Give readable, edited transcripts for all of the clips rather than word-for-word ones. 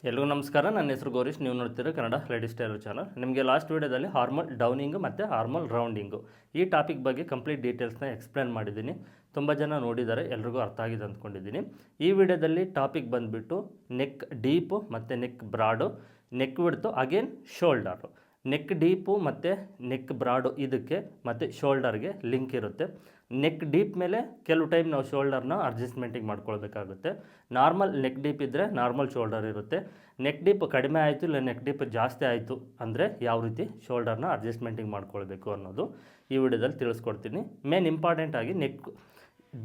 ಎಲ್ಲರಿಗೂ ನಮಸ್ಕಾರ. ನನ್ನ ಹೆಸರು ಗೌರೀಶ್. ನೀವು ನೋಡ್ತೀರಾ ಕನ್ನಡ ಲೇಡೀಸ್ ಟೈಲರ್ ಚಾನಲ್. ನಿಮಗೆ ಲಾಸ್ಟ್ ವೀಡಿಯೋದಲ್ಲಿ ಹಾರ್ಮೋಲ್ ಡೌನಿಂಗು ಮತ್ತು ಹಾರ್ಮೋಲ್ ರೌಂಡಿಂಗು ಈ ಟಾಪಿಕ್ ಬಗ್ಗೆ ಕಂಪ್ಲೀಟ್ ಡೀಟೇಲ್ಸ್ನ ಎಕ್ಸ್ಪ್ಲೇನ್ ಮಾಡಿದ್ದೀನಿ. ತುಂಬ ಜನ ನೋಡಿದ್ದಾರೆ, ಎಲ್ರಿಗೂ ಅರ್ಥ ಆಗಿದೆ ಅಂದ್ಕೊಂಡಿದ್ದೀನಿ. ಈ ವಿಡಿಯೋದಲ್ಲಿ ಟಾಪಿಕ್ ಬಂದುಬಿಟ್ಟು ನೆಕ್ ಡೀಪು ಮತ್ತು neck broad, neck width, again shoulder. Neck deep ಮತ್ತು ನೆಕ್ ಬ್ರಾಡು ಇದಕ್ಕೆ ಮತ್ತು ಶೋಲ್ಡರ್ಗೆ ಲಿಂಕ್ ಇರುತ್ತೆ. ನೆಕ್ ಡೀಪ್ ಮೇಲೆ ಕೆಲವು ಟೈಮ್ ನಾವು ಶೋಲ್ಡರ್ನ ಅಡ್ಜಸ್ಟ್ಮೆಂಟಿಗೆ ಮಾಡ್ಕೊಳ್ಬೇಕಾಗುತ್ತೆ. ನಾರ್ಮಲ್ ನೆಕ್ ಡೀಪ್ ಇದ್ದರೆ ನಾರ್ಮಲ್ ಶೋಲ್ಡರ್ ಇರುತ್ತೆ. ನೆಕ್ ಡೀಪ್ ಕಡಿಮೆ ಆಯಿತು ಇಲ್ಲ ನೆಕ್ ಡೀಪ್ ಜಾಸ್ತಿ ಆಯಿತು ಅಂದರೆ ಯಾವ ರೀತಿ ಶೋಲ್ಡರ್ನ ಅಡ್ಜಸ್ಟ್ಮೆಂಟಿಗೆ ಮಾಡ್ಕೊಳ್ಬೇಕು ಅನ್ನೋದು ಈ ವಿಡಿಯೋದಲ್ಲಿ ತಿಳಿಸ್ಕೊಡ್ತೀನಿ. ಮೇನ್ ಇಂಪಾರ್ಟೆಂಟ್ ಆಗಿ ನೆಕ್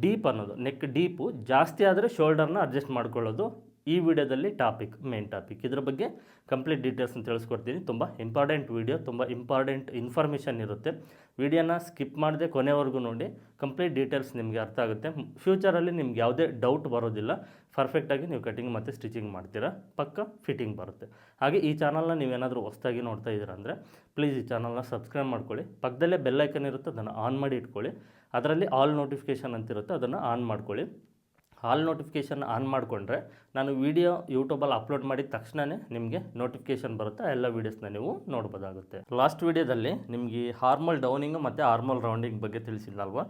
ಡೀಪ್ ಅನ್ನೋದು, ನೆಕ್ ಡೀಪು ಜಾಸ್ತಿ ಆದರೆ ಶೋಲ್ಡರ್ನ ಅಡ್ಜಸ್ಟ್ ಮಾಡ್ಕೊಳ್ಳೋದು ಈ ವಿಡಿಯೋದಲ್ಲಿ ಮೇನ್ ಟಾಪಿಕ್. ಇದ್ರ ಬಗ್ಗೆ ಕಂಪ್ಲೀಟ್ ಡೀಟೇಲ್ಸ್ನ ತಿಳಿಸ್ಕೊಡ್ತೀನಿ. ತುಂಬ ಇಂಪಾರ್ಟೆಂಟ್ ವಿಡಿಯೋ, ತುಂಬ ಇಂಪಾರ್ಟೆಂಟ್ ಇನ್ಫಾರ್ಮೇಷನ್ ಇರುತ್ತೆ. ವಿಡಿಯೋನ ಸ್ಕಿಪ್ ಮಾಡದೆ ಕೊನೆವರೆಗೂ ನೋಡಿ, ಕಂಪ್ಲೀಟ್ ಡೀಟೇಲ್ಸ್ ನಿಮಗೆ ಅರ್ಥ ಆಗುತ್ತೆ. ಫ್ಯೂಚರಲ್ಲಿ ನಿಮ್ಗೆ ಯಾವುದೇ ಡೌಟ್ ಬರೋದಿಲ್ಲ. ಪರ್ಫೆಕ್ಟಾಗಿ ನೀವು ಕಟಿಂಗ್ ಮತ್ತು ಸ್ಟಿಚಿಂಗ್ ಮಾಡ್ತೀರಾ, ಪಕ್ಕ ಫಿಟ್ಟಿಂಗ್ ಬರುತ್ತೆ. ಹಾಗೆ ಈ ಚಾನಲ್ನ ನೀವೇನಾದರೂ ಹೊಸದಾಗಿ ನೋಡ್ತಾ ಇದ್ದೀರಾ ಅಂದರೆ ಪ್ಲೀಸ್ ಈ ಚಾನಲ್ನ ಸಬ್ಸ್ಕ್ರೈಬ್ ಮಾಡ್ಕೊಳ್ಳಿ. ಪಕ್ಕದಲ್ಲೇ ಬೆಲ್ ಐಕನ್ ಇರುತ್ತೆ, ಅದನ್ನು ಆನ್ ಮಾಡಿ ಇಟ್ಕೊಳ್ಳಿ. ಅದರಲ್ಲಿ ಆಲ್ ನೋಟಿಫಿಕೇಷನ್ ಅಂತಿರುತ್ತೆ, ಅದನ್ನು ಆನ್ ಮಾಡ್ಕೊಳ್ಳಿ. ಆಲ್ ನೋಟಿಫಿಕೇಷನ್ ಆನ್ ಮಾಡಿಕೊಂಡ್ರೆ ನಾನು ವೀಡಿಯೋ ಯೂಟ್ಯೂಬಲ್ಲಿ ಅಪ್ಲೋಡ್ ಮಾಡಿದ ತಕ್ಷಣವೇ ನಿಮಗೆ ನೋಟಿಫಿಕೇಷನ್ ಬರುತ್ತೆ. ಎಲ್ಲ ವೀಡಿಯೋಸ್ನ ನೀವು ನೋಡ್ಬೋದಾಗುತ್ತೆ. ಲಾಸ್ಟ್ ವೀಡಿಯೋದಲ್ಲಿ ನಿಮಗೆ ಹಾರ್ಮೋಲ್ ಡೌನಿಂಗು ಮತ್ತು ಹಾರ್ಮೋಲ್ ರೌಂಡಿಂಗ್ ಬಗ್ಗೆ ತಿಳಿಸಿಲ್ಲಲ್ವ,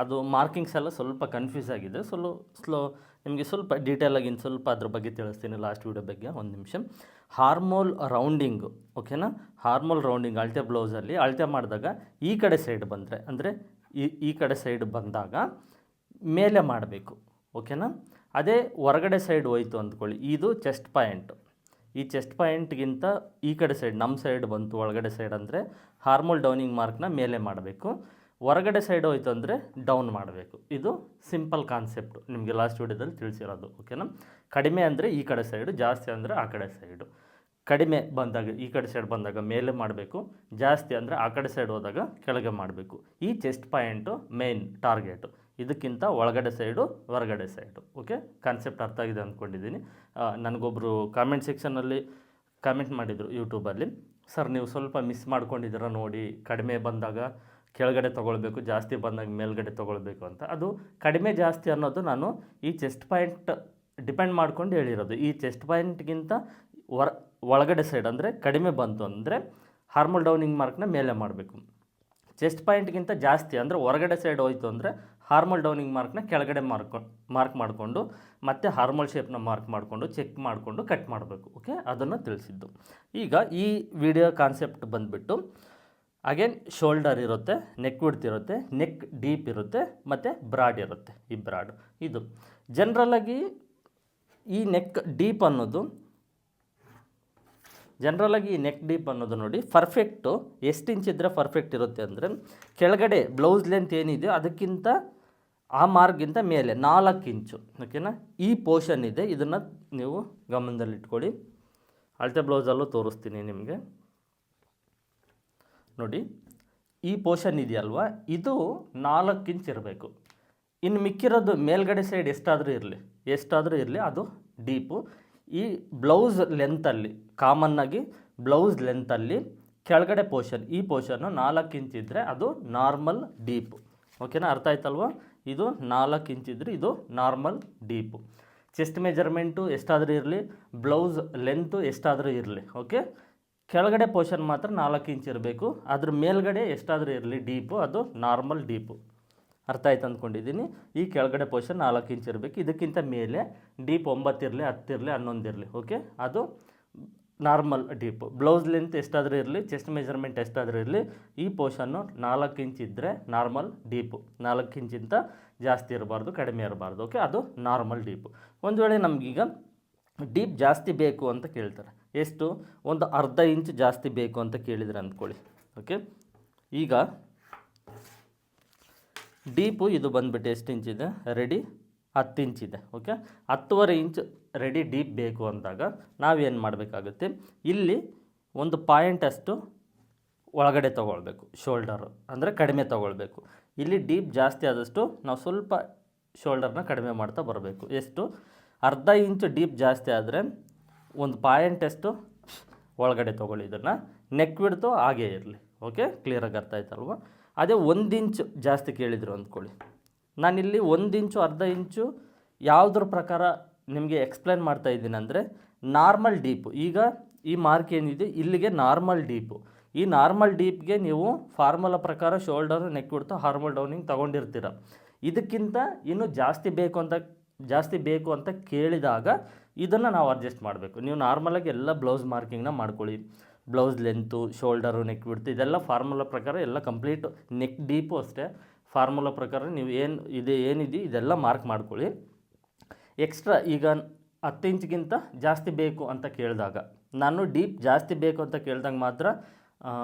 ಅದು ಮಾರ್ಕಿಂಗ್ಸ್ ಎಲ್ಲ ಸ್ವಲ್ಪ ಕನ್ಫ್ಯೂಸ್ ಆಗಿದೆ. ನಿಮಗೆ ಸ್ವಲ್ಪ ಡೀಟೇಲಾಗಿ ಇನ್ನು ಸ್ವಲ್ಪ ಅದ್ರ ಬಗ್ಗೆ ತಿಳಿಸ್ತೀನಿ ಲಾಸ್ಟ್ ವೀಡಿಯೋ ಬಗ್ಗೆ. ಒಂದು ನಿಮಿಷ. ಹಾರ್ಮೋಲ್ ರೌಂಡಿಂಗು, ಓಕೆನಾ? ಹಾರ್ಮೋಲ್ ರೌಂಡಿಂಗ್ ಅಳತೆ ಬ್ಲೌಸಲ್ಲಿ ಅಳತೆ ಮಾಡಿದಾಗ ಈ ಕಡೆ ಸೈಡ್ ಬಂದರೆ, ಅಂದರೆ ಈ ಕಡೆ ಸೈಡ್ ಬಂದಾಗ ಮೇಲೆ ಮಾಡಬೇಕು, ಓಕೆನಾ? ಅದೇ ಹೊರಗಡೆ ಸೈಡ್ ಹೋಯ್ತು ಅಂದ್ಕೊಳ್ಳಿ, ಇದು ಚೆಸ್ಟ್ ಪಾಯಿಂಟು. ಈ ಚೆಸ್ಟ್ ಪಾಯಿಂಟ್ಗಿಂತ ಈ ಕಡೆ ಸೈಡ್, ನಮ್ಮ ಸೈಡ್ ಬಂತು ಒಳಗಡೆ ಸೈಡ್ ಅಂದರೆ ಹಾರ್ಮೋಲ್ ಡೌನಿಂಗ್ ಮಾರ್ಕ್ನ ಮೇಲೆ ಮಾಡಬೇಕು. ಹೊರಗಡೆ ಸೈಡ್ ಹೋಯ್ತು ಅಂದರೆ ಡೌನ್ ಮಾಡಬೇಕು. ಇದು ಸಿಂಪಲ್ ಕಾನ್ಸೆಪ್ಟು, ನಿಮಗೆ ಲಾಸ್ಟ್ ವೀಡಿಯೋದಲ್ಲಿ ತಿಳಿಸಿರೋದು, ಓಕೆನಾ? ಕಡಿಮೆ ಅಂದರೆ ಈ ಕಡೆ ಸೈಡು, ಜಾಸ್ತಿ ಅಂದರೆ ಆ ಕಡೆ ಸೈಡು. ಕಡಿಮೆ ಬಂದಾಗ ಈ ಕಡೆ ಸೈಡ್ ಬಂದಾಗ ಮೇಲೆ ಮಾಡಬೇಕು, ಜಾಸ್ತಿ ಅಂದರೆ ಆ ಕಡೆ ಸೈಡ್ ಹೋದಾಗ ಕೆಳಗೆ ಮಾಡಬೇಕು. ಈ ಚೆಸ್ಟ್ ಪಾಯಿಂಟು ಮೇನ್ ಟಾರ್ಗೆಟು. ಇದಕ್ಕಿಂತ ಒಳಗಡೆ ಸೈಡು, ಹೊರಗಡೆ ಸೈಡು. ಓಕೆ, ಕಾನ್ಸೆಪ್ಟ್ ಅರ್ಥ ಆಗಿದೆ ಅಂದ್ಕೊಂಡಿದ್ದೀನಿ. ನನಗೊಬ್ಬರು ಕಾಮೆಂಟ್ ಸೆಕ್ಷನಲ್ಲಿ ಕಾಮೆಂಟ್ ಮಾಡಿದರು ಯೂಟ್ಯೂಬಲ್ಲಿ, ಸರ್ ನೀವು ಸ್ವಲ್ಪ ಮಿಸ್ ಮಾಡ್ಕೊಂಡಿದ್ದೀರ ನೋಡಿ, ಕಡಿಮೆ ಬಂದಾಗ ಕೆಳಗಡೆ ತೊಗೊಳ್ಬೇಕು, ಜಾಸ್ತಿ ಬಂದಾಗ ಮೇಲ್ಗಡೆ ತೊಗೊಳ್ಬೇಕು ಅಂತ. ಅದು ಕಡಿಮೆ ಜಾಸ್ತಿ ಅನ್ನೋದು ನಾನು ಈ ಚೆಸ್ಟ್ ಪಾಯಿಂಟ್ ಡಿಪೆಂಡ್ ಮಾಡ್ಕೊಂಡು ಹೇಳಿರೋದು. ಈ ಚೆಸ್ಟ್ ಪಾಯಿಂಟ್ಗಿಂತ ಒಳಗಡೆ ಸೈಡ್ ಅಂದರೆ ಕಡಿಮೆ ಬಂತು ಅಂದರೆ ಹಾರ್ಮೋಲ್ ಡೌನಿಂಗ್ ಮಾರ್ಕ್ನ ಮೇಲೆ ಮಾಡಬೇಕು. ಚೆಸ್ಟ್ ಪಾಯಿಂಟ್ಗಿಂತ ಜಾಸ್ತಿ ಅಂದರೆ ಹೊರಗಡೆ ಸೈಡ್ ಹೋಯ್ತು ಅಂದರೆ ಹಾರ್ಮೋಲ್ ಡೌನಿಂಗ್ ಮಾರ್ಕ್ನ ಕೆಳಗಡೆ ಮಾರ್ಕ್ ಮಾಡಿಕೊಂಡು ಮತ್ತೆ ಹಾರ್ಮೋಲ್ ಶೇಪ್ನ ಮಾರ್ಕ್ ಮಾಡಿಕೊಂಡು ಚೆಕ್ ಮಾಡಿಕೊಂಡು ಕಟ್ ಮಾಡಬೇಕು. ಓಕೆ, ಅದನ್ನು ತಿಳಿಸಿದ್ದು. ಈಗ ಈ ವಿಡಿಯೋ ಕಾನ್ಸೆಪ್ಟ್ ಬಂದುಬಿಟ್ಟು ಅಗೇನ್ ಶೋಲ್ಡರ್ ಇರುತ್ತೆ, ನೆಕ್ ವಿಡ್ತ್ ಇರುತ್ತೆ, ನೆಕ್ ಡೀಪ್ ಇರುತ್ತೆ ಮತ್ತು ಬ್ರಾಡ್ ಇರುತ್ತೆ. ಈ ಬ್ರಾಡ್ ಇದು ಜನರಲಾಗಿ ಈ ನೆಕ್ ಡೀಪ್ ಅನ್ನೋದು ನೋಡಿ ಪರ್ಫೆಕ್ಟು ಎಷ್ಟು ಇಂಚ್ ಇದ್ದರೆ ಪರ್ಫೆಕ್ಟ್ ಇರುತ್ತೆ ಅಂದರೆ ಕೆಳಗಡೆ ಬ್ಲೌಸ್ ಲೆಂತ್ ಏನಿದೆ ಅದಕ್ಕಿಂತ ಆ ಮಾರ್ಕ್ಗಿಂತ ಮೇಲೆ 4 ಇಂಚು, ಓಕೆನಾ? ಈ ಪೋರ್ಷನ್ ಇದೆ, ಇದನ್ನು ನೀವು ಗಮನದಲ್ಲಿಟ್ಕೊಳ್ಳಿ. ಅಳತೆ ಬ್ಲೌಸಲ್ಲೂ ತೋರಿಸ್ತೀನಿ ನಿಮಗೆ ನೋಡಿ. ಈ ಪೋರ್ಷನ್ ಇದೆಯಲ್ವ, ಇದು 4 ಇಂಚ್ ಇರಬೇಕು. ಇನ್ನು ಮಿಕ್ಕಿರೋದು ಮೇಲ್ಗಡೆ ಸೈಡ್ ಎಷ್ಟಾದರೂ ಇರಲಿ ಅದು ಡೀಪು. ಈ ಬ್ಲೌಸ್ ಲೆಂತಲ್ಲಿ ಕಾಮನ್ನಾಗಿ ಬ್ಲೌಸ್ ಲೆಂತಲ್ಲಿ ಕೆಳಗಡೆ ಪೋರ್ಷನ್, ಈ ಪೋರ್ಷನ್ನು 4 ಇಂಚ್ ಇದ್ದರೆ ಅದು ನಾರ್ಮಲ್ ಡೀಪು. ಓಕೆನಾ? ಅರ್ಥ ಆಯ್ತಲ್ವ? ಇದು 4 ಇಂಚ್ ಇದ್ದರೆ ಇದು ನಾರ್ಮಲ್ ಡೀಪು. ಚೆಸ್ಟ್ ಮೆಜರ್ಮೆಂಟು ಎಷ್ಟಾದರೂ ಇರಲಿ, ಬ್ಲೌಸ್ ಲೆಂತು ಎಷ್ಟಾದರೂ ಇರಲಿ, ಓಕೆ? ಕೆಳಗಡೆ ಪೋರ್ಷನ್ ಮಾತ್ರ 4 ಇಂಚ್ ಇರಬೇಕು. ಅದ್ರ ಮೇಲ್ಗಡೆ ಎಷ್ಟಾದರೂ ಇರಲಿ ಡೀಪು, ಅದು ನಾರ್ಮಲ್ ಡೀಪು. ಅರ್ಥ ಆಯ್ತು ಅಂದ್ಕೊಂಡಿದ್ದೀನಿ. ಈ ಕೆಳಗಡೆ ಪೋರ್ಷನ್ 4 ಇಂಚ್ ಇರಬೇಕು. ಇದಕ್ಕಿಂತ ಮೇಲೆ ಡೀಪ್ 9 ಇರಲಿ, 10 ಇರಲಿ, 11 ಇರಲಿ, ಓಕೆ? ಅದು ನಾರ್ಮಲ್ ಡೀಪು. ಬ್ಲೌಸ್ ಲೆಂತ್ ಎಷ್ಟಾದರೂ ಇರಲಿ, ಚೆಸ್ಟ್ ಮೆಜರ್ಮೆಂಟ್ ಎಷ್ಟಾದರೂ ಇರಲಿ, ಈ ಪೋರ್ಷನ್ನು 4 ಇಂಚ್ ಇದ್ದರೆ ನಾರ್ಮಲ್ ಡೀಪು. 4 ಇಂಚಿಂತ ಜಾಸ್ತಿ ಇರಬಾರ್ದು, ಕಡಿಮೆ ಇರಬಾರ್ದು, ಓಕೆ? ಅದು ನಾರ್ಮಲ್ ಡೀಪು. ಒಂದು ವೇಳೆ ನಮಗೀಗ ಡೀಪ್ ಜಾಸ್ತಿ ಬೇಕು ಅಂತ ಕೇಳ್ತಾರೆ, ಎಷ್ಟು? ಒಂದು ಅರ್ಧ ಇಂಚ್ ಜಾಸ್ತಿ ಬೇಕು ಅಂತ ಕೇಳಿದರೆ ಅಂದ್ಕೊಳ್ಳಿ, ಓಕೆ? ಈಗ ಡೀಪು ಇದು ಬಂದುಬಿಟ್ಟು ಎಷ್ಟು ಇಂಚಿದೆ ರೆಡಿ? 10 ಇಂಚಿದೆ, ಓಕೆ? 10.5 ಇಂಚ್ ರೆಡಿ ಡೀಪ್ ಬೇಕು ಅಂದಾಗ ನಾವೇನು ಮಾಡಬೇಕಾಗುತ್ತೆ, ಇಲ್ಲಿ ಒಂದು ಪಾಯಿಂಟಷ್ಟು ಒಳಗಡೆ ತೊಗೊಳ್ಬೇಕು. ಶೋಲ್ಡರು ಅಂದರೆ ಕಡಿಮೆ ತೊಗೊಳ್ಬೇಕು. ಇಲ್ಲಿ ಡೀಪ್ ಜಾಸ್ತಿ ಆದಷ್ಟು ನಾವು ಸ್ವಲ್ಪ ಶೋಲ್ಡರ್ನ ಕಡಿಮೆ ಮಾಡ್ತಾ ಬರಬೇಕು. ಎಷ್ಟು? ಅರ್ಧ ಇಂಚು ಡೀಪ್ ಜಾಸ್ತಿ ಆದರೆ ಒಂದು ಪಾಯಿಂಟಷ್ಟು ಒಳಗಡೆ ತೊಗೊಳ್ಳಿ. ಇದನ್ನು ನೆಕ್ ವಿಡ್ತು ಹಾಗೇ ಇರಲಿ, ಓಕೆ? ಕ್ಲಿಯರಾಗಿ ಅರ್ಥ ಆಯ್ತಲ್ವ? ಅದೇ 1 ಇಂಚು ಜಾಸ್ತಿ ಕೇಳಿದರು ಅಂದ್ಕೊಳ್ಳಿ, ನಾನಿಲ್ಲಿ 1 ಇಂಚು ಅರ್ಧ ಇಂಚು ಯಾವುದ್ರ ಪ್ರಕಾರ ನಿಮಗೆ ಎಕ್ಸ್ಪ್ಲೇನ್ ಮಾಡ್ತಾ ಇದ್ದೀನಿ ಅಂದರೆ ನಾರ್ಮಲ್ ಡೀಪು, ಈಗ ಈ ಮಾರ್ಕ್ ಏನಿದೆ ಇಲ್ಲಿಗೆ ನಾರ್ಮಲ್ ಡೀಪು. ಈ ನಾರ್ಮಲ್ ಡೀಪ್ಗೆ ನೀವು ಫಾರ್ಮುಲಾ ಪ್ರಕಾರ ಶೋಲ್ಡರ್ ನೆಕ್ ಬಿಡ್ತಾ ಹಾರ್ಮಲ್ ಡೌನಿಂಗ್ ತೊಗೊಂಡಿರ್ತೀರ. ಇದಕ್ಕಿಂತ ಇನ್ನೂ ಜಾಸ್ತಿ ಬೇಕು ಅಂತ ಕೇಳಿದಾಗ ಇದನ್ನು ನಾವು ಅಡ್ಜಸ್ಟ್ ಮಾಡಬೇಕು. ನೀವು ನಾರ್ಮಲಾಗಿ ಎಲ್ಲ ಬ್ಲೌಸ್ ಮಾರ್ಕಿಂಗ್ನ ಮಾಡ್ಕೊಳ್ಳಿ. ಬ್ಲೌಸ್ ಲೆಂತು, ಶೋಲ್ಡರು, ನೆಕ್ ಬಿಡ್ತು ಇದೆಲ್ಲ ಫಾರ್ಮುಲಾ ಪ್ರಕಾರ ಎಲ್ಲ ಕಂಪ್ಲೀಟು. ನೆಕ್ ಡೀಪು ಅಷ್ಟೇ ಫಾರ್ಮುಲಾ ಪ್ರಕಾರ ನೀವು ಏನಿದೆ ಇದೆಲ್ಲ ಮಾರ್ಕ್ ಮಾಡ್ಕೊಳ್ಳಿ. ಎಕ್ಸ್ಟ್ರಾ ಈಗ 10 ಇಂಚ್ಗಿಂತ ಜಾಸ್ತಿ ಬೇಕು ಅಂತ ಕೇಳಿದಾಗ, ನಾನು ಡೀಪ್ ಜಾಸ್ತಿ ಬೇಕು ಅಂತ ಕೇಳಿದಾಗ ಮಾತ್ರ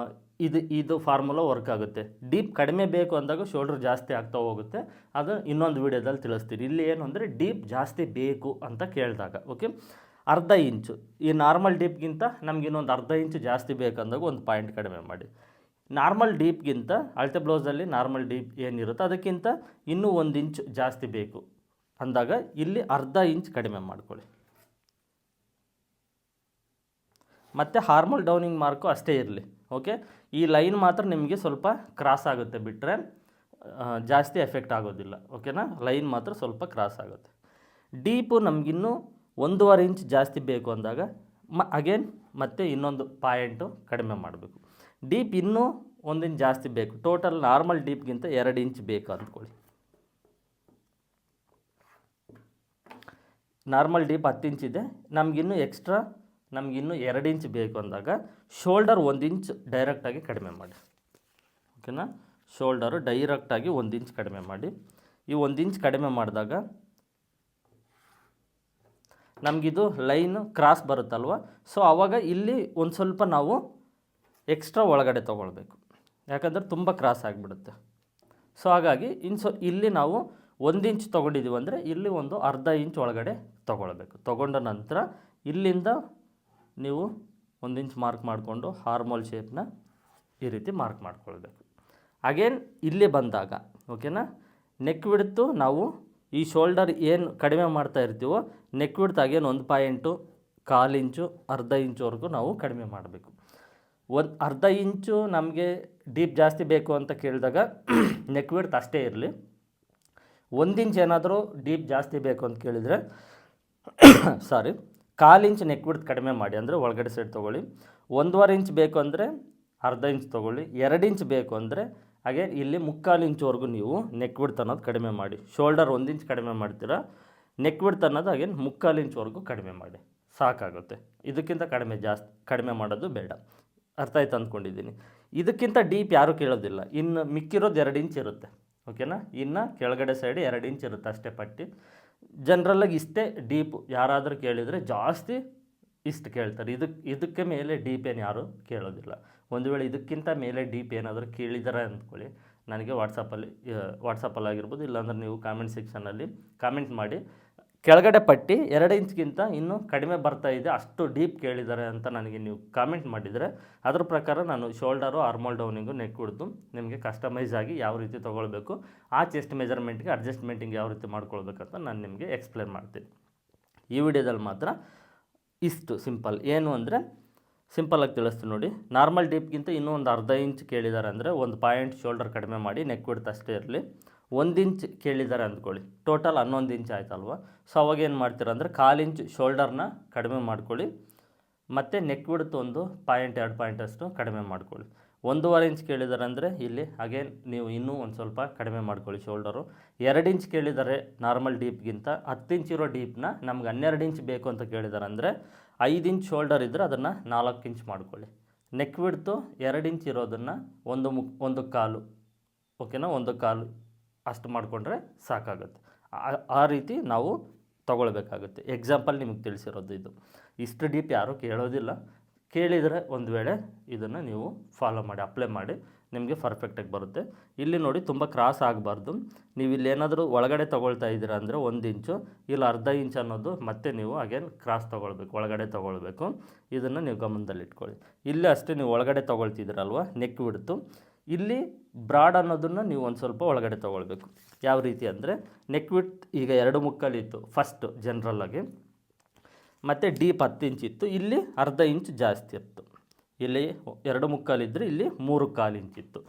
ಇದು ಫಾರ್ಮುಲಾ ವರ್ಕ್ ಆಗುತ್ತೆ. ಡೀಪ್ ಕಡಿಮೆ ಬೇಕು ಅಂದಾಗ ಶೋಲ್ಡರ್ ಜಾಸ್ತಿ ಆಗ್ತಾ ಹೋಗುತ್ತೆ. ಅದು ಇನ್ನೊಂದು ವೀಡಿಯೋದಲ್ಲಿ ತಿಳಿಸ್ತೀನಿ. ಇಲ್ಲಿ ಏನು ಅಂದರೆ ಡೀಪ್ ಜಾಸ್ತಿ ಬೇಕು ಅಂತ ಕೇಳಿದಾಗ, ಓಕೆ, ಅರ್ಧ ಇಂಚು ಈ ನಾರ್ಮಲ್ ಡೀಪ್ಗಿಂತ ನಮ್ಗೆ ಇನ್ನೊಂದು ಅರ್ಧ ಇಂಚು ಜಾಸ್ತಿ ಬೇಕಂದಾಗ ಒಂದು ಪಾಯಿಂಟ್ ಕಡಿಮೆ ಮಾಡಿ. ನಾರ್ಮಲ್ ಡೀಪ್ಗಿಂತ ಅಳತೆ ಬ್ಲೌಸಲ್ಲಿ ನಾರ್ಮಲ್ ಡೀಪ್ ಏನಿರುತ್ತೋ ಅದಕ್ಕಿಂತ ಇನ್ನೂ 1 ಇಂಚು ಜಾಸ್ತಿ ಬೇಕು ಅಂದಾಗ ಇಲ್ಲಿ ಅರ್ಧ ಇಂಚ್ ಕಡಿಮೆ ಮಾಡ್ಕೊಳ್ಳಿ. ಮತ್ತು ಹಾರ್ಮಲ್ ಡೌನಿಂಗ್ ಮಾರ್ಕು ಅಷ್ಟೇ ಇರಲಿ, ಓಕೆ. ಈ ಲೈನ್ ಮಾತ್ರ ನಿಮಗೆ ಸ್ವಲ್ಪ ಕ್ರಾಸ್ ಆಗುತ್ತೆ, ಬಿಟ್ಟರೆ ಜಾಸ್ತಿ ಎಫೆಕ್ಟ್ ಆಗೋದಿಲ್ಲ, ಓಕೆನಾ. ಲೈನ್ ಮಾತ್ರ ಸ್ವಲ್ಪ ಕ್ರಾಸ್ ಆಗುತ್ತೆ. ಡೀಪು ನಮಗಿನ್ನೂ 1.5 ಇಂಚ್ ಜಾಸ್ತಿ ಬೇಕು ಅಂದಾಗ ಅಗೇನ್ ಮತ್ತೆ ಇನ್ನೊಂದು ಪಾಯಿಂಟು ಕಡಿಮೆ ಮಾಡಬೇಕು. ಡೀಪ್ ಇನ್ನೂ 1 ಇಂಚ್ ಜಾಸ್ತಿ ಬೇಕು, ಟೋಟಲ್ ನಾರ್ಮಲ್ ಡೀಪ್ಗಿಂತ 2 ಇಂಚ್ ಬೇಕು ಅಂದ್ಕೊಳ್ಳಿ. ನಾರ್ಮಲ್ ಡೀಪ್ 10 ಇಂಚ್ ಇದೆ, ನಮಗಿನ್ನೂ 2 ಇಂಚ್ ಬೇಕು ಅಂದಾಗ ಶೋಲ್ಡರ್ 1 ಇಂಚ್ ಡೈರೆಕ್ಟಾಗಿ ಕಡಿಮೆ ಮಾಡಿ, ಓಕೆನಾ. ಶೋಲ್ಡರು ಡೈರೆಕ್ಟಾಗಿ 1 ಇಂಚ್ ಕಡಿಮೆ ಮಾಡಿ. ಈ 1 ಇಂಚ್ ಕಡಿಮೆ ಮಾಡಿದಾಗ ನಮಗಿದು ಲೈನ್ ಕ್ರಾಸ್ ಬರುತ್ತಲ್ವ, ಸೊ ಆವಾಗ ಇಲ್ಲಿ ಒಂದು ಸ್ವಲ್ಪ ನಾವು ಎಕ್ಸ್ಟ್ರಾ ಒಳಗಡೆ ತೊಗೊಳ್ಬೇಕು, ಯಾಕಂದರೆ ತುಂಬ ಕ್ರಾಸ್ ಆಗಿಬಿಡುತ್ತೆ. ಸೊ ಹಾಗಾಗಿ ಇಲ್ಲಿ ನಾವು 1 ಇಂಚ್ ತೊಗೊಂಡಿದ್ದೀವಿ ಅಂದರೆ ಇಲ್ಲಿ ಒಂದು ಅರ್ಧ ಇಂಚ್ ಒಳಗಡೆ ತೊಗೊಳ್ಬೇಕು. ತೊಗೊಂಡ ನಂತರ ಇಲ್ಲಿಂದ ನೀವು 1 ಇಂಚ್ ಮಾರ್ಕ್ ಮಾಡಿಕೊಂಡು ಹಾರ್ಮೋಲ್ ಶೇಪ್ನ ಈ ರೀತಿ ಮಾರ್ಕ್ ಮಾಡ್ಕೊಳ್ಬೇಕು. ಅಗೇನ್ ಇಲ್ಲಿ ಬಂದಾಗ, ಓಕೆನಾ, ನೆಕ್ ವಿಡ್ತು ನಾವು ಈ ಶೋಲ್ಡರ್ ಏನು ಕಡಿಮೆ ಮಾಡ್ತಾ ಇರ್ತೀವೋ ನೆಕ್ ವಿಡ್ತ್ ಅಗೇನ್ 1 ಪಾಯಿಂಟು, 1/4 ಇಂಚು, ಅರ್ಧ ಇಂಚುವರೆಗೂ ನಾವು ಕಡಿಮೆ ಮಾಡಬೇಕು. ಅರ್ಧ ಇಂಚು ನಮಗೆ ಡೀಪ್ ಜಾಸ್ತಿ ಬೇಕು ಅಂತ ಕೇಳಿದಾಗ ನೆಕ್ ವಿಡ್ತ್ ಅಷ್ಟೇ ಇರಲಿ. 1 ಇಂಚ್ ಏನಾದರೂ ಡೀಪ್ ಜಾಸ್ತಿ ಬೇಕು ಅಂತ ಕೇಳಿದರೆ 1/4 ಇಂಚ್ ನೆಕ್ ವಿಡ್ತ್ ಕಡಿಮೆ ಮಾಡಿ, ಅಂದರೆ ಒಳಗಡೆ ಸೈಡ್ ತೊಗೊಳ್ಳಿ. 1.5 ಇಂಚ್ ಬೇಕು ಅಂದರೆ ಅರ್ಧ ಇಂಚ್ ತೊಗೊಳ್ಳಿ. 2 ಇಂಚ್ ಬೇಕು ಅಂದರೆ ಅಗೇನ್ ಇಲ್ಲಿ 3/4 ಇಂಚ್ವರೆಗೂ ನೀವು ನೆಕ್ ವಿಡ್ತ್ ಅನ್ನೋದು ಕಡಿಮೆ ಮಾಡಿ. ಶೋಲ್ಡರ್ 1 ಇಂಚ್ ಕಡಿಮೆ ಮಾಡ್ತೀರಾ, ನೆಕ್ ವಿಡ್ತ್ ಅನ್ನೋದು ಅಗೇನ್ 3/4 ಇಂಚ್ವರೆಗೂ ಕಡಿಮೆ ಮಾಡಿ, ಸಾಕಾಗುತ್ತೆ. ಇದಕ್ಕಿಂತ ಕಡಿಮೆ ಮಾಡೋದು ಬೇಡ. ಅರ್ಥ ಆಯ್ತು ಅಂದ್ಕೊಂಡಿದ್ದೀನಿ. ಇದಕ್ಕಿಂತ ಡೀಪ್ ಯಾರೂ ಕೇಳೋದಿಲ್ಲ. ಇನ್ನು ಮಿಕ್ಕಿರೋದು 2 ಇಂಚ್ ಇರುತ್ತೆ, ಓಕೆನಾ. ಇನ್ನು ಕೆಳಗಡೆ ಸೈಡ್ 2 ಇಂಚ್ ಇರುತ್ತೆ ಅಷ್ಟೇ ಪಟ್ಟಿ. ಜನ್ರಲಾಗಿ ಇಷ್ಟೇ ಡೀಪು ಯಾರಾದರೂ ಕೇಳಿದರೆ ಜಾಸ್ತಿ ಇಷ್ಟು ಕೇಳ್ತಾರೆ. ಇದಕ್ಕೆ ಮೇಲೆ ಡೀಪ್ ಏನು ಯಾರೂ ಕೇಳೋದಿಲ್ಲ. ಒಂದು ವೇಳೆ ಇದಕ್ಕಿಂತ ಮೇಲೆ ಡೀಪ್ ಏನಾದರೂ ಕೇಳಿದ್ದಾರೆ ಅಂದ್ಕೊಳ್ಳಿ, ನನಗೆ ವಾಟ್ಸಪ್ಪಲ್ಲಾಗಿರ್ಬೋದು, ಇಲ್ಲಾಂದ್ರೆ ನೀವು ಕಾಮೆಂಟ್ ಸೆಕ್ಷನಲ್ಲಿ ಕಾಮೆಂಟ್ ಮಾಡಿ. ಕೆಳಗಡೆ ಪಟ್ಟಿ 2 ಇಂಚ್ಗಿಂತ ಇನ್ನೂ ಕಡಿಮೆ ಬರ್ತಾ ಇದೆ, ಅಷ್ಟು ಡೀಪ್ ಕೇಳಿದ್ದಾರೆ ಅಂತ ನನಗೆ ನೀವು ಕಾಮೆಂಟ್ ಮಾಡಿದರೆ ಅದ್ರ ಪ್ರಕಾರ ನಾನು ಶೋಲ್ಡರು, ಆರ್ಮೋಲ್ ಡೌನಿಂಗು, ನೆಕ್ ವಿಡ್ತು ನಿಮಗೆ ಕಸ್ಟಮೈಸ್ ಆಗಿ ಯಾವ ರೀತಿ ತೊಗೊಳ್ಬೇಕು, ಆ ಚೆಸ್ಟ್ ಮೆಜರ್ಮೆಂಟ್ಗೆ ಅಡ್ಜಸ್ಟ್ಮೆಂಟಿಂಗ್ ಯಾವ ರೀತಿ ಮಾಡ್ಕೊಳ್ಬೇಕಂತ ನಾನು ನಿಮಗೆ ಎಕ್ಸ್ಪ್ಲೇನ್ ಮಾಡ್ತೀನಿ. ಈ ವಿಡಿಯೋದಲ್ಲಿ ಮಾತ್ರ ಇಷ್ಟು ಸಿಂಪಲ್. ಏನು ಅಂದರೆ ಸಿಂಪಲಾಗಿ ತಿಳಿಸ್ತೀನಿ ನೋಡಿ. ನಾರ್ಮಲ್ ಡೀಪ್ಗಿಂತ ಇನ್ನೂ ಒಂದು ಅರ್ಧ ಇಂಚ್ ಕೇಳಿದ್ದಾರೆ ಅಂದರೆ 1 ಪಾಯಿಂಟ್ ಶೋಲ್ಡರ್ ಕಡಿಮೆ ಮಾಡಿ, ನೆಕ್ ವಿಡ್ತ್ ಅಷ್ಟೇ ಇರಲಿ. 1 ಇಂಚ್ ಕೇಳಿದ್ದಾರೆ ಅಂದ್ಕೊಳ್ಳಿ, ಟೋಟಲ್ 11 ಇಂಚ್ ಆಯ್ತಲ್ವ. ಸೊ ಅವಾಗ ಏನು ಮಾಡ್ತೀರ ಅಂದರೆ 1/4 ಇಂಚ್ ಶೋಲ್ಡರ್ನ ಕಡಿಮೆ ಮಾಡ್ಕೊಳ್ಳಿ, ಮತ್ತು ನೆಕ್ ವಿಡ್ತ್ 1 ಪಾಯಿಂಟ್ 2 ಪಾಯಿಂಟ್ ಅಷ್ಟು ಕಡಿಮೆ ಮಾಡ್ಕೊಳ್ಳಿ. 1.5 ಇಂಚ್ ಕೇಳಿದ್ದಾರೆ ಅಂದರೆ ಇಲ್ಲಿ ಅಗೇನ್ ನೀವು ಇನ್ನೂ ಒಂದು ಸ್ವಲ್ಪ ಕಡಿಮೆ ಮಾಡ್ಕೊಳ್ಳಿ ಶೋಲ್ಡರು. 2 ಇಂಚ್ ಕೇಳಿದ್ದಾರೆ ನಾರ್ಮಲ್ ಡೀಪ್ಗಿಂತ, 10 ಇಂಚ್ ಇರೋ ಡೀಪ್ನ ನಮ್ಗೆ 12 ಇಂಚ್ ಬೇಕು ಅಂತ ಕೇಳಿದ್ದಾರೆ ಅಂದರೆ 5 ಇಂಚ್ ಶೋಲ್ಡರ್ ಇದ್ದರೆ ಅದನ್ನು 4 ಇಂಚ್ ಮಾಡ್ಕೊಳ್ಳಿ. ನೆಕ್ ವಿಡ್ತು 2 ಇಂಚ್ ಇರೋದನ್ನು 1/4, ಓಕೆನಾ, 1/4 ಅಷ್ಟು ಮಾಡಿಕೊಂಡ್ರೆ ಸಾಕಾಗುತ್ತೆ. ಆ ರೀತಿ ನಾವು ತೊಗೊಳ್ಬೇಕಾಗುತ್ತೆ. ಎಕ್ಸಾಂಪಲ್ ನಿಮಗೆ ತಿಳಿಸಿರೋದು ಇದು. ಇಷ್ಟು ಡೀಪ್ ಯಾರೂ ಕೇಳೋದಿಲ್ಲ. ಕೇಳಿದರೆ ಒಂದು ವೇಳೆ ಇದನ್ನು ನೀವು ಫಾಲೋ ಮಾಡಿ, ಅಪ್ಲೈ ಮಾಡಿ, ನಿಮಗೆ ಪರ್ಫೆಕ್ಟಾಗಿ ಬರುತ್ತೆ. ಇಲ್ಲಿ ನೋಡಿ ತುಂಬ ಕ್ರಾಸ್ ಆಗಬಾರ್ದು. ನೀವು ಇಲ್ಲೇನಾದರೂ ಒಳಗಡೆ ತೊಗೊಳ್ತಾ ಇದ್ದೀರಾ ಅಂದರೆ 1 ಇಂಚು, ಇಲ್ಲ ಅರ್ಧ ಇಂಚ್ ಅನ್ನೋದು ಮತ್ತೆ ನೀವು ಅಗೇನ್ ಕ್ರಾಸ್ ತೊಗೊಳ್ಬೇಕು, ಒಳಗಡೆ ತೊಗೊಳ್ಬೇಕು. ಇದನ್ನು ನೀವು ಗಮನದಲ್ಲಿಟ್ಕೊಳ್ಳಿ. ಇಲ್ಲೇ ಅಷ್ಟೇ ನೀವು ಒಳಗಡೆ ತೊಗೊಳ್ತಿದ್ದೀರಲ್ವ ನೆಕ್ ವಿಡ್ತು, ಇಲ್ಲಿ ಬ್ರಾಡ್ ಅನ್ನೋದನ್ನು ನೀವು ಒಂದು ಸ್ವಲ್ಪ ಒಳಗಡೆ ತೊಗೊಳ್ಬೇಕು. ಯಾವ ರೀತಿ ಅಂದರೆ ನೆಕ್ ವಿಡ್ತ್ ಈಗ 2.75 ಇತ್ತು ಫಸ್ಟು ಜನ್ರಲ್ಲಾಗಿ, ಮತ್ತು ಡೀಪ್ 10 ಇಂಚ್ ಇತ್ತು, ಇಲ್ಲಿ ಅರ್ಧ ಇಂಚ್ ಜಾಸ್ತಿ ಇತ್ತು. ಇಲ್ಲಿ 2.75 ಇದ್ದರೆ ಇಲ್ಲಿ 3/4 ಇಂಚ್ ಇತ್ತು.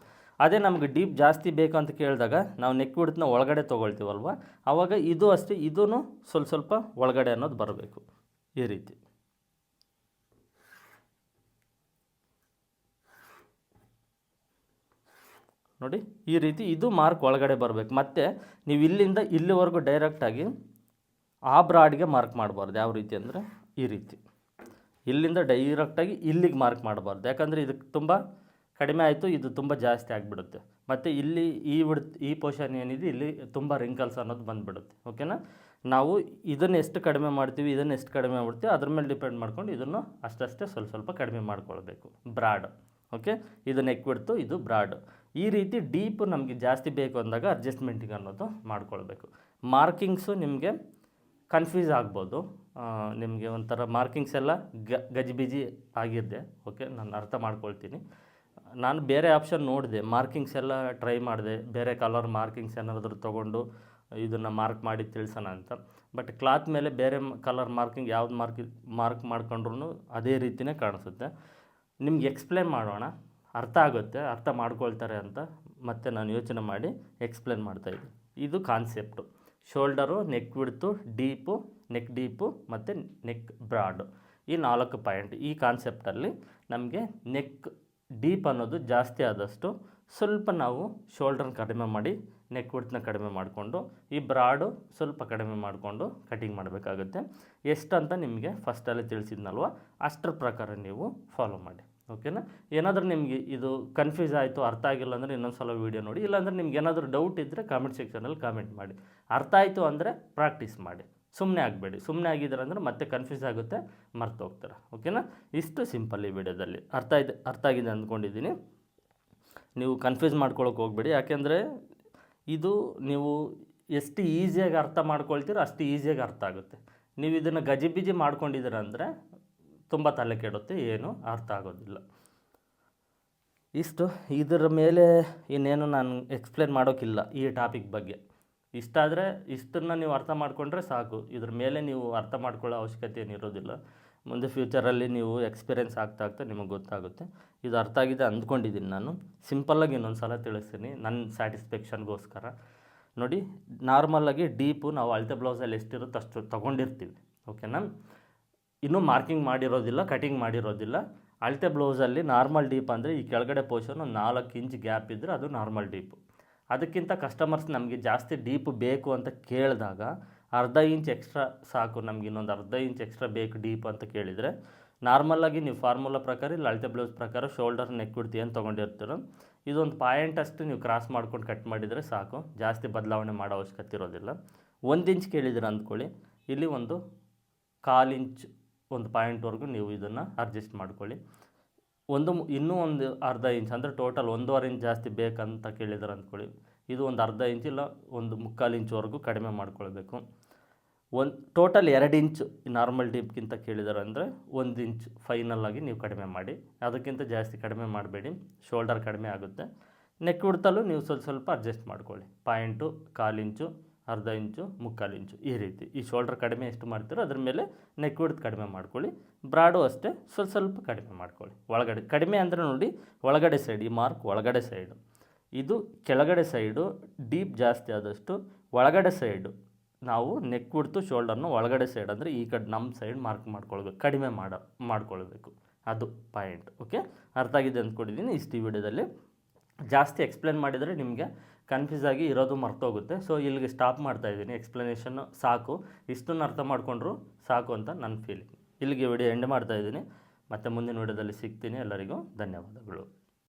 ಅದೇ ನಮಗೆ ಡೀಪ್ ಜಾಸ್ತಿ ಬೇಕು ಅಂತ ಕೇಳಿದಾಗ ನಾವು ನೆಕ್ ವಿಡ್ತ್ನ ಒಳಗಡೆ ತೊಗೊಳ್ತೀವಲ್ವ, ಆವಾಗ ಇದು ಅಷ್ಟೇ, ಇದೂ ಸ್ವಲ್ಪ ಒಳಗಡೆ ಅನ್ನೋದು ಬರಬೇಕು ಈ ರೀತಿ. ನೋಡಿ ಈ ರೀತಿ ಇದು ಮಾರ್ಕ್ ಒಳಗಡೆ ಬರಬೇಕು. ಮತ್ತು ನೀವು ಇಲ್ಲಿಂದ ಇಲ್ಲಿವರೆಗೂ ಡೈರೆಕ್ಟಾಗಿ ಆ ಬ್ರಾಡ್ಗೆ ಮಾರ್ಕ್ ಮಾಡಬಾರ್ದು. ಯಾವ ರೀತಿ ಅಂದರೆ ಈ ರೀತಿ ಇಲ್ಲಿಂದ ಡೈರೆಕ್ಟಾಗಿ ಇಲ್ಲಿಗೆ ಮಾರ್ಕ್ ಮಾಡಬಾರ್ದು. ಯಾಕಂದರೆ ಇದಕ್ಕೆ ತುಂಬ ಕಡಿಮೆ ಆಯಿತು, ಇದು ತುಂಬ ಜಾಸ್ತಿ ಆಗಿಬಿಡುತ್ತೆ. ಮತ್ತು ಇಲ್ಲಿ ಈ ಪೋರ್ಷನ್ ಏನಿದೆ ಇಲ್ಲಿ ತುಂಬ ರಿಂಕಲ್ಸ್ ಅನ್ನೋದು ಬಂದುಬಿಡುತ್ತೆ. ಓಕೆನಾ. ನಾವು ಇದನ್ನು ಎಷ್ಟು ಕಡಿಮೆ ಮಾಡ್ತೀವಿ, ಇದನ್ನು ಎಷ್ಟು ಕಡಿಮೆ ಮಾಡ್ತೀವಿ ಅದ್ರ ಮೇಲೆ ಡಿಪೆಂಡ್ ಮಾಡ್ಕೊಂಡು ಇದನ್ನು ಅಷ್ಟೇ ಸ್ವಲ್ಪ ಕಡಿಮೆ ಮಾಡ್ಕೊಳ್ಬೇಕು. ಬ್ರಾಡ್. ಓಕೆ, ಇದು ನೆಕ್ ಬಿಡ್ತು, ಇದು ಬ್ರಾಡ್. ಈ ರೀತಿ ಡೀಪ್ ನಮಗೆ ಜಾಸ್ತಿ ಬೇಕು ಅಂದಾಗ ಅಡ್ಜಸ್ಟ್ಮೆಂಟಿಂಗ್ ಅನ್ನೋದು ಮಾಡ್ಕೊಳ್ಬೇಕು. ಮಾರ್ಕಿಂಗ್ಸು ನಿಮಗೆ ಕನ್ಫ್ಯೂಸ್ ಆಗ್ಬೋದು. ನಿಮಗೆ ಒಂಥರ ಮಾರ್ಕಿಂಗ್ಸ್ ಎಲ್ಲ ಗಜಿಬಿಜಿ ಆಗಿದ್ದೆ. ಓಕೆ, ನಾನು ಅರ್ಥ ಮಾಡ್ಕೊಳ್ತೀನಿ. ನಾನು ಬೇರೆ ಆಪ್ಷನ್ ನೋಡಿದೆ, ಮಾರ್ಕಿಂಗ್ಸ್ ಎಲ್ಲ ಟ್ರೈ ಮಾಡಿದೆ, ಬೇರೆ ಕಲರ್ ಮಾರ್ಕಿಂಗ್ಸ್ ಏನಾದರೂ ತೊಗೊಂಡು ಇದನ್ನು ಮಾರ್ಕ್ ಮಾಡಿ ತಿಳಿಸೋಣ ಅಂತ. ಬಟ್ ಕ್ಲಾತ್ ಮೇಲೆ ಬೇರೆ ಕಲರ್ ಮಾರ್ಕಿಂಗ್ ಯಾವ್ದು ಮಾರ್ಕ್ ಮಾಡ್ಕೊಂಡ್ರೂ ಅದೇ ರೀತಿಯೇ ಕಾಣಿಸುತ್ತೆ. ನಿಮ್ಗೆ ಎಕ್ಸ್ಪ್ಲೇನ್ ಮಾಡೋಣ, ಅರ್ಥ ಆಗುತ್ತೆ, ಅರ್ಥ ಮಾಡ್ಕೊಳ್ತಾರೆ ಅಂತ ಮತ್ತೆ ನಾನು ಯೋಚನೆ ಮಾಡಿ ಎಕ್ಸ್ಪ್ಲೇನ್ ಮಾಡ್ತಾಯಿದ್ದೆ. ಇದು concept. Shoulder, neck width, deep, neck deep ಮತ್ತು ನೆಕ್ ಬ್ರಾಡು, ಈ 4 ಪಾಯಿಂಟ್. ಈ ಕಾನ್ಸೆಪ್ಟಲ್ಲಿ ನಮಗೆ ನೆಕ್ ಡೀಪ್ ಅನ್ನೋದು ಜಾಸ್ತಿ ಆದಷ್ಟು ಸ್ವಲ್ಪ ನಾವು ಶೋಲ್ಡ್ರನ್ನ ಕಡಿಮೆ ಮಾಡಿ ನೆಕ್ ವಿಡ್ತ್ನ ಕಡಿಮೆ ಮಾಡಿಕೊಂಡು ಈ ಬ್ರಾಡು ಸ್ವಲ್ಪ ಕಡಿಮೆ ಮಾಡಿಕೊಂಡು ಕಟಿಂಗ್ ಮಾಡಬೇಕಾಗುತ್ತೆ. ಎಷ್ಟಂತ ನಿಮಗೆ ಫಸ್ಟಲ್ಲೇ ತಿಳಿಸಿದ್ನಲ್ವ, ಅಷ್ಟರ ಪ್ರಕಾರ ನೀವು ಫಾಲೋ ಮಾಡಿ. ಓಕೆನಾ. ಏನಾದರೂ ನಿಮಗೆ ಇದು ಕನ್ಫ್ಯೂಸ್ ಆಯಿತು, ಅರ್ಥ ಆಗಿಲ್ಲ ಅಂದರೆ ಇನ್ನೊಂದು ಸಲ ವೀಡಿಯೋ ನೋಡಿ. ಇಲ್ಲಾಂದರೆ ನಿಮ್ಗೆ ಏನಾದರೂ ಡೌಟ್ ಇದ್ದರೆ ಕಾಮೆಂಟ್ ಸೆಕ್ಷನಲ್ಲಿ ಕಾಮೆಂಟ್ ಮಾಡಿ. ಅರ್ಥ ಆಯಿತು ಅಂದರೆ ಪ್ರಾಕ್ಟೀಸ್ ಮಾಡಿ, ಸುಮ್ಮನೆ ಆಗಬೇಡಿ. ಸುಮ್ಮನೆ ಆಗಿದ್ದಾರೆ ಅಂದರೆ ಮತ್ತೆ ಕನ್ಫ್ಯೂಸ್ ಆಗುತ್ತೆ, ಮರ್ತು ಹೋಗ್ತಾರೆ. ಓಕೆನಾ. ಇಷ್ಟು ಸಿಂಪಲ್ ಈ ವಿಡಿಯೋದಲ್ಲಿ. ಅರ್ಥ ಆಗಿದೆ ಅಂದ್ಕೊಂಡಿದ್ದೀನಿ. ನೀವು ಕನ್ಫ್ಯೂಸ್ ಮಾಡ್ಕೊಳ್ಳೋಕೆ ಹೋಗಬೇಡಿ. ಯಾಕೆಂದರೆ ಇದು ನೀವು ಎಷ್ಟು ಈಸಿಯಾಗಿ ಅರ್ಥ ಮಾಡ್ಕೊಳ್ತೀರೋ ಅಷ್ಟು ಈಸಿಯಾಗಿ ಅರ್ಥ ಆಗುತ್ತೆ. ನೀವು ಇದನ್ನು ಗಜಿಬಿಜಿ ಮಾಡ್ಕೊಂಡಿದ್ದೀರ ಅಂದರೆ ತುಂಬ ತಲೆ ಕೆಡುತ್ತೆ, ಏನು ಅರ್ಥ ಆಗೋದಿಲ್ಲ. ಇಷ್ಟು, ಇದರ ಮೇಲೆ ಇನ್ನೇನು ನಾನು ಎಕ್ಸ್ಪ್ಲೇನ್ ಮಾಡೋಕ್ಕಿಲ್ಲ ಈ ಟಾಪಿಕ್ ಬಗ್ಗೆ. ಇಷ್ಟಾದರೆ ಇಷ್ಟನ್ನು ನೀವು ಅರ್ಥ ಮಾಡಿಕೊಂಡ್ರೆ ಸಾಕು. ಇದ್ರ ಮೇಲೆ ನೀವು ಅರ್ಥ ಮಾಡ್ಕೊಳ್ಳೋ ಅವಶ್ಯಕತೆ ಏನಿರೋದಿಲ್ಲ. ಮುಂದೆ ಫ್ಯೂಚರಲ್ಲಿ ನೀವು ಎಕ್ಸ್ಪೀರಿಯೆನ್ಸ್ ಆಗ್ತಾ ನಿಮಗೆ ಗೊತ್ತಾಗುತ್ತೆ. ಇದು ಅರ್ಥ ಆಗಿದೆ ಅಂದ್ಕೊಂಡಿದ್ದೀನಿ. ನಾನು ಸಿಂಪಲ್ಲಾಗಿ ಇನ್ನೊಂದು ಸಲ ತಿಳಿಸ್ತೀನಿ ನನ್ನ ಸ್ಯಾಟಿಸ್ಫ್ಯಾಕ್ಷನ್ಗೋಸ್ಕರ. ನೋಡಿ, ನಾರ್ಮಲಾಗಿ ಡೀಪು ನಾವು ಅಳತೆ ಬ್ಲೌಸಲ್ಲಿ ಎಷ್ಟಿರುತ್ತೋ ಅಷ್ಟು ತೊಗೊಂಡಿರ್ತೀವಿ. ಓಕೆನಾ. ಇನ್ನೂ ಮಾರ್ಕಿಂಗ್ ಮಾಡಿರೋದಿಲ್ಲ, ಕಟಿಂಗ್ ಮಾಡಿರೋದಿಲ್ಲ. ಅಳತೆ ಬ್ಲೌಸಲ್ಲಿ ನಾರ್ಮಲ್ ಡೀಪ್ ಅಂದರೆ ಈ ಕೆಳಗಡೆ ಪೋರ್ಷನ್ ಒಂದು 4 ಇಂಚ್ ಗ್ಯಾಪ್ ಇದ್ದರೆ ಅದು ನಾರ್ಮಲ್ ಡೀಪು. ಅದಕ್ಕಿಂತ ಕಸ್ಟಮರ್ಸ್ ನಮಗೆ ಜಾಸ್ತಿ ಡೀಪ್ ಬೇಕು ಅಂತ ಕೇಳಿದಾಗ ಅರ್ಧ ಇಂಚ್ ಎಕ್ಸ್ಟ್ರಾ ಸಾಕು, ನಮ್ಗೆ ಇನ್ನೊಂದು ಅರ್ಧ ಇಂಚ್ ಎಕ್ಸ್ಟ್ರಾ ಬೇಕು ಡೀಪ್ ಅಂತ ಕೇಳಿದರೆ, ನಾರ್ಮಲಾಗಿ ನೀವು ಫಾರ್ಮುಲಾ ಪ್ರಕಾರ ಇಲ್ಲ ಅಳತೆ ಬ್ಲೌಸ್ ಪ್ರಕಾರ ಶೋಲ್ಡರ್ ನೆಕ್ ವಿಡ್ತ್ ಏನು ತೊಗೊಂಡಿರ್ತೀರೋ ಇದೊಂದು ಪಾಯಿಂಟ್ ಅಷ್ಟು ನೀವು ಕ್ರಾಸ್ ಮಾಡ್ಕೊಂಡು ಕಟ್ ಮಾಡಿದರೆ ಸಾಕು. ಜಾಸ್ತಿ ಬದಲಾವಣೆ ಮಾಡೋ ಅವಶ್ಯಕತೆ ಇರೋದಿಲ್ಲ. 1 ಇಂಚ್ ಕೇಳಿದ್ರೆ ಅಂದ್ಕೊಳ್ಳಿ, ಇಲ್ಲಿ ಒಂದು 1/4 ಇಂಚ್ ಒಂದು ಪಾಯಿಂಟ್ವರೆಗೂ ನೀವು ಇದನ್ನು ಅಡ್ಜಸ್ಟ್ ಮಾಡ್ಕೊಳ್ಳಿ. ಇನ್ನೂ ಒಂದು ಅರ್ಧ ಇಂಚ್ ಅಂದರೆ ಟೋಟಲ್ 1.5 ಇಂಚ್ ಜಾಸ್ತಿ ಬೇಕಂತ ಕೇಳಿದ್ರೆ ಅಂದ್ಕೊಳ್ಳಿ, ಇದು ಒಂದು ಅರ್ಧ ಇಂಚ್ ಇಲ್ಲ ಒಂದು 3/4 ಇಂಚ್ವರೆಗೂ ಕಡಿಮೆ ಮಾಡ್ಕೊಳ್ಬೇಕು. ಟೋಟಲ್ 2 ಇಂಚ್ ನಾರ್ಮಲ್ ಡೀಪ್ಗಿಂತ ಕೇಳಿದಾರೆ ಅಂದರೆ 1 ಇಂಚ್ ಫೈನಲ್ಲಾಗಿ ನೀವು ಕಡಿಮೆ ಮಾಡಿ. ಅದಕ್ಕಿಂತ ಜಾಸ್ತಿ ಕಡಿಮೆ ಮಾಡಬೇಡಿ, ಶೋಲ್ಡರ್ ಕಡಿಮೆ ಆಗುತ್ತೆ. ನೆಕ್ ವಿಡ್ತಲ್ಲೂ ನೀವು ಸ್ವಲ್ಪ ಅಡ್ಜಸ್ಟ್ ಮಾಡ್ಕೊಳ್ಳಿ. ಪಾಯಿಂಟು 1/4 ಇಂಚು, ಅರ್ಧ ಇಂಚು, 3/4 ಇಂಚು, ಈ ರೀತಿ. ಈ ಶೋಲ್ಡರ್ ಕಡಿಮೆ ಎಷ್ಟು ಮಾಡ್ತೀರೋ ಅದ್ರ ಮೇಲೆ ನೆಕ್ ವಿಡ್ತ್ ಕಡಿಮೆ ಮಾಡ್ಕೊಳ್ಳಿ. ಬ್ರಾಡು ಅಷ್ಟೇ ಸ್ವಲ್ಪ ಕಡಿಮೆ ಮಾಡ್ಕೊಳ್ಳಿ. ಒಳಗಡೆ ಕಡಿಮೆ ಅಂದರೆ ನೋಡಿ, ಒಳಗಡೆ ಸೈಡ್, ಈ ಮಾರ್ಕ್ ಒಳಗಡೆ ಸೈಡು, ಇದು ಕೆಳಗಡೆ ಸೈಡು ಡೀಪ್ ಜಾಸ್ತಿ ಆದಷ್ಟು ಒಳಗಡೆ ಸೈಡು ನಾವು ನೆಕ್ ವಿಡ್ತು ಶೋಲ್ಡರ್ನ ಒಳಗಡೆ ಸೈಡ್ ಅಂದರೆ ಈ ಕಡೆ ನಮ್ಮ ಸೈಡ್ ಮಾರ್ಕ್ ಮಾಡ್ಕೊಳ್ಬೇಕು, ಕಡಿಮೆ ಮಾಡ್ಕೊಳ್ಬೇಕು. ಅದು ಪಾಯಿಂಟ್. ಓಕೆ, ಅರ್ಥ ಆಗಿದೆ ಅಂದ್ಕೊಂಡಿದ್ದೀನಿ. ಇಷ್ಟು ಈ ವಿಡಿಯೋದಲ್ಲಿ ಜಾಸ್ತಿ ಎಕ್ಸ್ಪ್ಲೇನ್ ಮಾಡಿದರೆ ನಿಮಗೆ ಕನ್ಫ್ಯೂಸ್ ಆಗಿ ಇರೋದು ಮರ್ತೋಗುತ್ತೆ. ಸೊ ಇಲ್ಲಿಗೆ ಸ್ಟಾಪ್ ಮಾಡ್ತಾಯಿದ್ದೀನಿ. ಎಕ್ಸ್ಪ್ಲನೇಷನ್ನು ಸಾಕು, ಇಷ್ಟನ್ನು ಅರ್ಥ ಮಾಡಿಕೊಂಡ್ರು ಸಾಕು ಅಂತ ನನ್ನ ಫೀಲಿಂಗ್. ಇಲ್ಲಿಗೆ ವಿಡಿಯೋ ಎಂಡ್ ಮಾಡ್ತಾಯಿದ್ದೀನಿ. ಮತ್ತು ಮುಂದಿನ ವಿಡಿಯೋದಲ್ಲಿ ಸಿಗ್ತೀನಿ. ಎಲ್ಲರಿಗೂ ಧನ್ಯವಾದಗಳು.